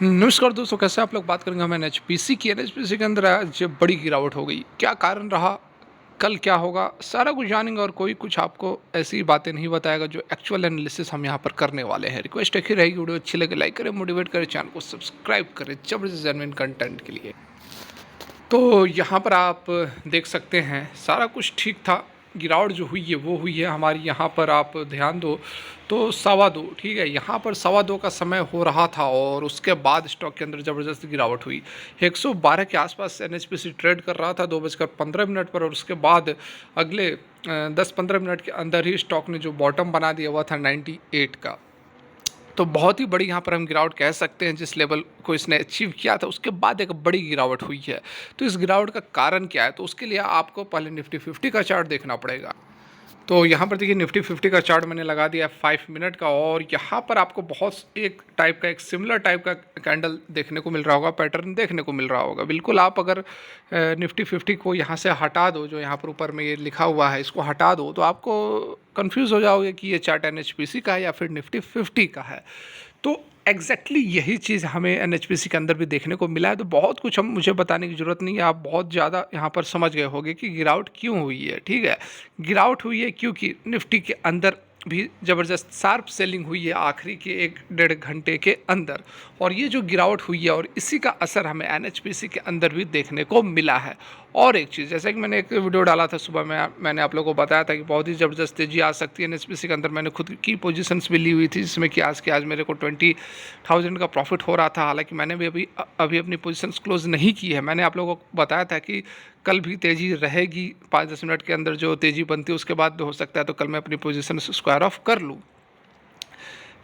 नमस्कार दोस्तों, कैसे आप लोग। बात करेंगे हम एनएचपीसी की। एनएचपीसी के अंदर आज बड़ी गिरावट हो गई। क्या कारण रहा, कल क्या होगा, सारा कुछ जानेंगे। और कोई कुछ आपको ऐसी बातें नहीं बताएगा जो एक्चुअल एनालिसिस हम यहाँ पर करने वाले हैं। रिक्वेस्ट एक ही रहेगी, वीडियो अच्छी लगे लाइक करें, मोटिवेट करें, चैनल को सब्सक्राइब करें जबरदस्त जेन्युइन कंटेंट के लिए। तो यहाँ पर आप देख सकते हैं सारा कुछ ठीक था। गिरावट जो हुई है वो हुई है हमारी। यहाँ पर आप ध्यान दो तो 2:15, ठीक है, यहाँ पर 2:15 का समय हो रहा था और उसके बाद स्टॉक के अंदर ज़बरदस्त गिरावट हुई। 112 के आसपास एनएचपीसी ट्रेड कर रहा था 2:15 पर, और उसके बाद अगले 10-15 मिनट के अंदर ही स्टॉक ने जो बॉटम बना दिया हुआ था 98 का। तो बहुत ही बड़ी यहाँ पर हम गिरावट कह सकते हैं। जिस लेवल को इसने अचीव किया था उसके बाद एक बड़ी गिरावट हुई है। तो इस गिरावट का कारण क्या है, तो उसके लिए आपको पहले निफ्टी 50 का चार्ट देखना पड़ेगा। तो यहाँ पर देखिए निफ्टी 50 का चार्ट मैंने लगा दिया 5 मिनट का, और यहाँ पर आपको बहुत एक सिमिलर टाइप का कैंडल देखने को मिल रहा होगा, पैटर्न देखने को मिल रहा होगा। बिल्कुल आप अगर निफ्टी 50 को यहाँ से हटा दो, जो यहाँ पर ऊपर में ये लिखा हुआ है इसको हटा दो, तो आपको कंफ्यूज हो जाओगे कि ये चार्ट एनएचपीसी का है या फिर निफ्टी 50 का है। तो यही चीज़ हमें एनएचपीसी के अंदर भी देखने को मिला है। तो बहुत कुछ मुझे बताने की ज़रूरत नहीं है, आप बहुत ज़्यादा यहाँ पर समझ गए होंगे कि गिरावट क्यों हुई है। ठीक है, गिरावट हुई है क्योंकि निफ्टी के अंदर भी ज़बरदस्त शार्प सेलिंग हुई है आखिरी के 1-1.5 घंटे के अंदर, और ये जो गिरावट हुई है और इसी का असर हमें एनएचपीसी के अंदर भी देखने को मिला है। और एक चीज़, जैसे कि मैंने एक वीडियो डाला था सुबह में, मैंने आप लोगों को बताया था कि बहुत ही ज़बरदस्त तेज़ी आ सकती है एनएचपीसी के अंदर। मैंने खुद की पोजीशंस भी ली हुई थी, जिसमें कि आज मेरे को 20,000 का प्रॉफिट हो रहा था। हालांकि मैंने भी अभी अपनी पोजीशंस क्लोज नहीं की है। मैंने आप लोगों को बताया था कि कल भी तेज़ी रहेगी, 5-10 मिनट के अंदर जो तेज़ी बनती है उसके बाद हो सकता है तो कल मैं अपनी पोजीशन स्क्वायर ऑफ कर लूँ।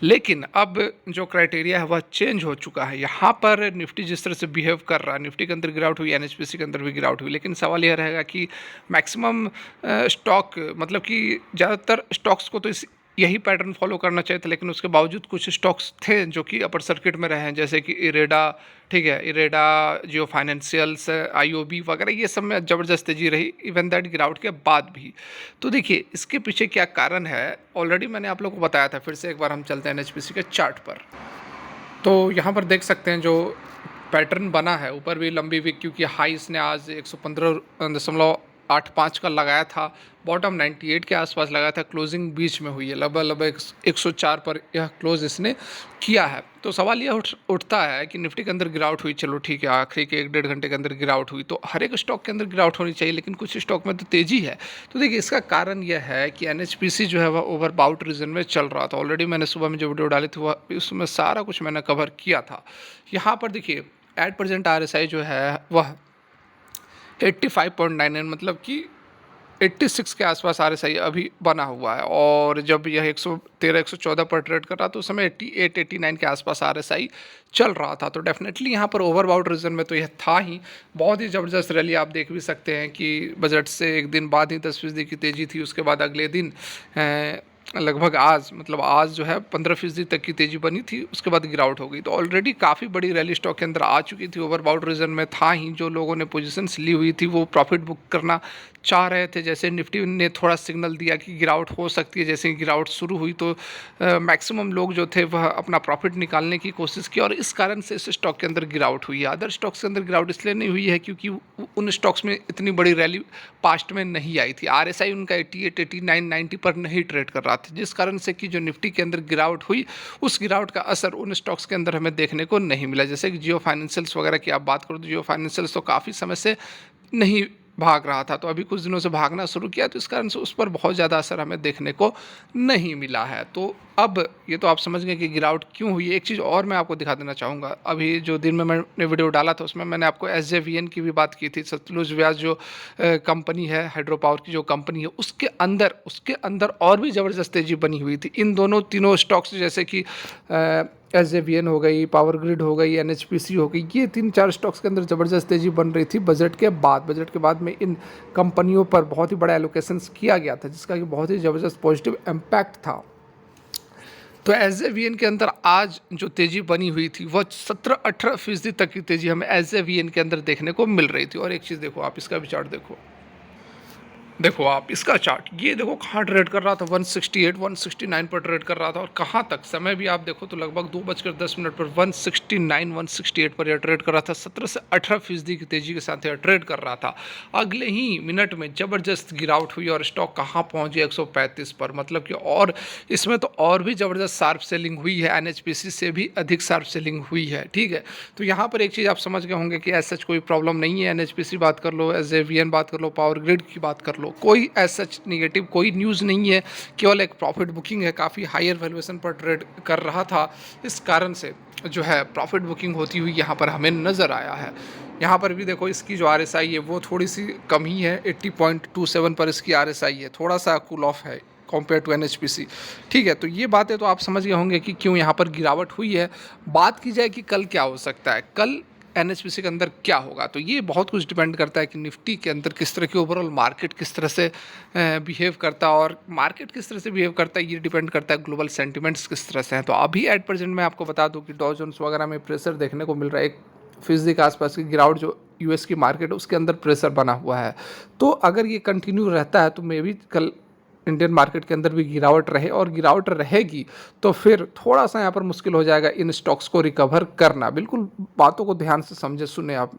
लेकिन अब जो क्राइटेरिया है वह चेंज हो चुका है। यहाँ पर निफ्टी जिस तरह से बिहेव कर रहा है, निफ्टी के अंदर गिरावट हुई, एनएचपीसी के अंदर भी गिरावट हुई, लेकिन सवाल यह रहेगा कि मैक्सिमम स्टॉक, मतलब कि ज़्यादातर स्टॉक्स को तो यही पैटर्न फॉलो करना चाहिए था, लेकिन उसके बावजूद कुछ स्टॉक्स थे जो कि अपर सर्किट में रहे हैं, जैसे कि इरेडा, ठीक है, इरेडा, जियो फाइनेंशियल्स, आईओबी वगैरह, ये सब में ज़बरदस्त तेजी रही इवन दैट गिरावट के बाद भी। तो देखिए इसके पीछे क्या कारण है, ऑलरेडी मैंने आप लोगों को बताया था। फिर से एक बार हम चलते हैं एनएचपीसी के चार्ट पर। तो यहाँ पर देख सकते हैं जो पैटर्न बना है, ऊपर भी लंबी वीक, क्योंकि हाई इसने आज 115.85 का लगाया था, बॉटम 98 के आसपास लगाया था, क्लोजिंग बीच में हुई है, लगभग 104 पर यह क्लोज इसने किया है। तो सवाल यह उठता है कि निफ्टी के अंदर गिरावट हुई, चलो ठीक है, आखिरी के 1-1.5 घंटे के अंदर गिरावट हुई, तो हर एक स्टॉक के अंदर गिरावट होनी चाहिए, लेकिन कुछ स्टॉक में तो तेज़ी है। तो देखिए इसका कारण यह है कि एनएचपीसी जो है वह ओवरबाउट रीजन में चल रहा था। ऑलरेडी मैंने सुबह में जो वीडियो डाली थी वह उसमें सारा कुछ मैंने कवर किया था। यहाँ पर देखिए एट प्रेजेंट आरएसआई जो है वह 85.99, मतलब कि 86 के आसपास आरएसआई अभी बना हुआ है। और जब यह 113-114 पर ट्रेड कर रहा था उस समय 88-89 के आसपास आरएसआई चल रहा था। तो डेफिनेटली यहाँ पर ओवरबाउट रीजन में तो यह था ही। बहुत ही ज़बरदस्त रैली आप देख भी सकते हैं कि बजट से एक दिन बाद ही 10% की तेज़ी थी, उसके बाद अगले दिन लगभग आज जो है 15% तक की तेज़ी बनी थी, उसके बाद गिरावट हो गई। तो ऑलरेडी काफ़ी बड़ी रैली स्टॉक के अंदर आ चुकी थी, ओवरबाउट रीजन में था ही। जो लोगों ने पोजीशंस ली हुई थी वो प्रॉफिट बुक करना चाह रहे थे। जैसे निफ्टी ने थोड़ा सिग्नल दिया कि गिरावट हो सकती है, जैसे ही गिरावट शुरू हुई तो मैक्सिमम लोग जो थे वह अपना प्रॉफिट निकालने की कोशिश की, और इस कारण से इस स्टॉक के अंदर गिरावट हुई है। अदर स्टॉक्स के अंदर गिरावट इसलिए नहीं हुई है क्योंकि उन स्टॉक्स में इतनी बड़ी रैली पास्ट में नहीं आई थी। आरएसआई उनका 88, 89, 90 पर नहीं ट्रेड कर रहा था, जिस कारण से कि जो निफ्टी के अंदर गिरावट हुई उस गिरावट का असर उन स्टॉक्स के अंदर हमें देखने को नहीं मिला। जैसे कि जियो फाइनेंशियल्स वगैरह की आप बात करो तो जियो फाइनेंशियल्स तो काफ़ी समय से नहीं भाग रहा था, तो अभी कुछ दिनों से भागना शुरू किया, तो इस कारण से उस पर बहुत ज़्यादा असर हमें देखने को नहीं मिला है। तो अब ये तो आप समझ गए कि गिरावट क्यों हुई है। एक चीज़ और मैं आपको दिखा देना चाहूँगा, अभी जो दिन में मैंने वीडियो डाला था उसमें मैंने आपको एसजेवीएन की भी बात की थी। सतलुज व्यास जो कंपनी है, हाइड्रो पावर की जो कंपनी है, उसके अंदर और भी ज़बरदस्त तेज़ी बनी हुई थी। इन तीनों स्टॉक्स जैसे कि एसजेवीएन हो गई, पावर ग्रिड हो गई, एनएचपीसी हो गई, ये 3-4 स्टॉक्स के अंदर ज़बरदस्त तेज़ी बन रही थी बजट के बाद में इन कंपनियों पर बहुत ही बड़ा एलोकेशंस किया गया था, जिसका कि बहुत ही ज़बरदस्त पॉजिटिव इम्पैक्ट था। तो एसजेवीएन के अंदर आज जो तेज़ी बनी हुई थी वह 17-18% तक की तेज़ी हमें एसजेवीएन के अंदर देखने को मिल रही थी। और एक चीज़ देखो, आप इसका भी चार्ट देखो, देखो आप इसका चार्ट, ये देखो कहाँ ट्रेड कर रहा था, 168 169 पर ट्रेड कर रहा था, और कहाँ तक समय भी आप देखो तो लगभग 2:10 पर 169 168 पर यह ट्रेड कर रहा था। 17 से 18% की तेजी के साथ यह ट्रेड कर रहा था। अगले ही मिनट में जबरदस्त गिरावट हुई और स्टॉक कहाँ पहुँच गया, 135 पर। मतलब कि और इसमें तो और भी जबरदस्त शार्प सेलिंग हुई है, एनएचपीसी से भी अधिक शार्प सेलिंग हुई है। ठीक है, तो यहाँ पर एक चीज़ आप समझ गए होंगे कि ऐसा कोई प्रॉब्लम नहीं है। एनएचपीसी बात कर लो, एसजेवीएन बात कर लो, पावर ग्रिड की बात कर लो, कोई ऐसा नेगेटिव कोई न्यूज़ नहीं है, केवल एक प्रॉफिट बुकिंग है। काफ़ी हायर वैल्यूएशन पर ट्रेड कर रहा था, इस कारण से जो है प्रॉफिट बुकिंग होती हुई यहाँ पर हमें नज़र आया है। यहाँ पर भी देखो इसकी जो आरएसआई है वो थोड़ी सी कम ही है, 80.27 पर इसकी आरएसआई है, थोड़ा सा कूल ऑफ है कंपेयर टू एनएचपीसी। ठीक है, तो ये बातें तो आप समझ गए होंगे कि क्यों यहाँ पर गिरावट हुई है। बात की जाए कि कल क्या हो सकता है, कल एनएचपीसी के अंदर क्या होगा, तो ये बहुत कुछ डिपेंड करता है कि निफ्टी के अंदर किस तरह की ओवरऑल मार्केट किस तरह से बिहेव करता है, और मार्केट किस तरह से बिहेव करता है ये डिपेंड करता है ग्लोबल सेंटिमेंट्स किस तरह से हैं। तो अभी एट प्रेजेंट मैं आपको बता दूं कि डॉ जोन्स वगैरह में प्रेशर देखने को मिल रहा है, 1% के आसपास की गिरावट जो यूएस की मार्केट है उसके अंदर प्रेशर बना हुआ है। तो अगर ये कंटिन्यू रहता है तो मे बी कल इंडियन मार्केट के अंदर भी गिरावट रहे, और गिरावट रहेगी तो फिर थोड़ा सा यहाँ पर मुश्किल हो जाएगा इन स्टॉक्स को रिकवर करना। बिल्कुल बातों को ध्यान से समझे सुने आप।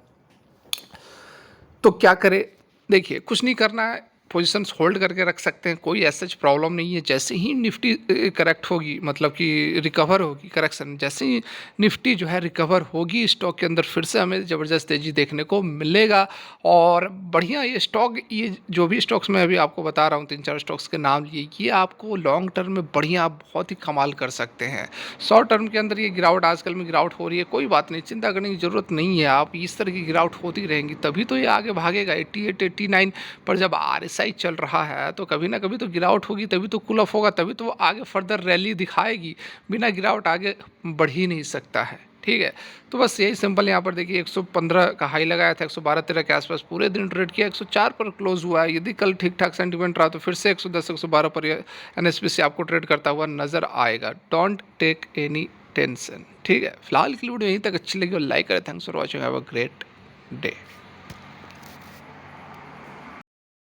तो क्या करें, देखिए कुछ नहीं करना है, पोजीशंस होल्ड करके रख सकते हैं, कोई ऐसा प्रॉब्लम नहीं है। जैसे ही निफ्टी करेक्ट होगी, मतलब कि रिकवर होगी, करेक्शन जैसे ही निफ्टी जो है रिकवर होगी, स्टॉक के अंदर फिर से हमें ज़बरदस्त तेज़ी देखने को मिलेगा। और बढ़िया ये स्टॉक, ये जो भी स्टॉक्स मैं अभी आपको बता रहा हूँ, 3-4 स्टॉक्स के नाम लिए, ये आपको लॉन्ग टर्म में बढ़िया बहुत ही कमाल कर सकते हैं। शॉर्ट टर्म के अंदर ये गिरावट, आजकल में गिरावट हो रही है, कोई बात नहीं, चिंता करने की ज़रूरत नहीं है। आप इस तरह की गिरावट होती रहेंगी तभी तो ये आगे भागेगा। 88 89 पर जब आरएसआई चल रहा है तो कभी ना कभी तो गिरावट होगी, तभी तो कूल ऑफ होगा, तभी तो वो आगे फर्दर रैली दिखाएगी। बिना गिरावट आगे बढ़ ही नहीं सकता है। ठीक है, तो बस यही सिंपल। यहाँ पर देखिए 115 का हाई लगाया था, 112-13 के आसपास पूरे दिन ट्रेड किया, 104 पर क्लोज हुआ है। यदि कल ठीक ठाक सेंटीमेंट रहा तो फिर से 110-112 पर एनएचपीसी आपको ट्रेड करता हुआ नजर आएगा। Don't take any tension. ठीक है, फिलहाल की वीडियो यहीं तक अच्छी लगी और लाइक करें। Thanks for watching, have a great day.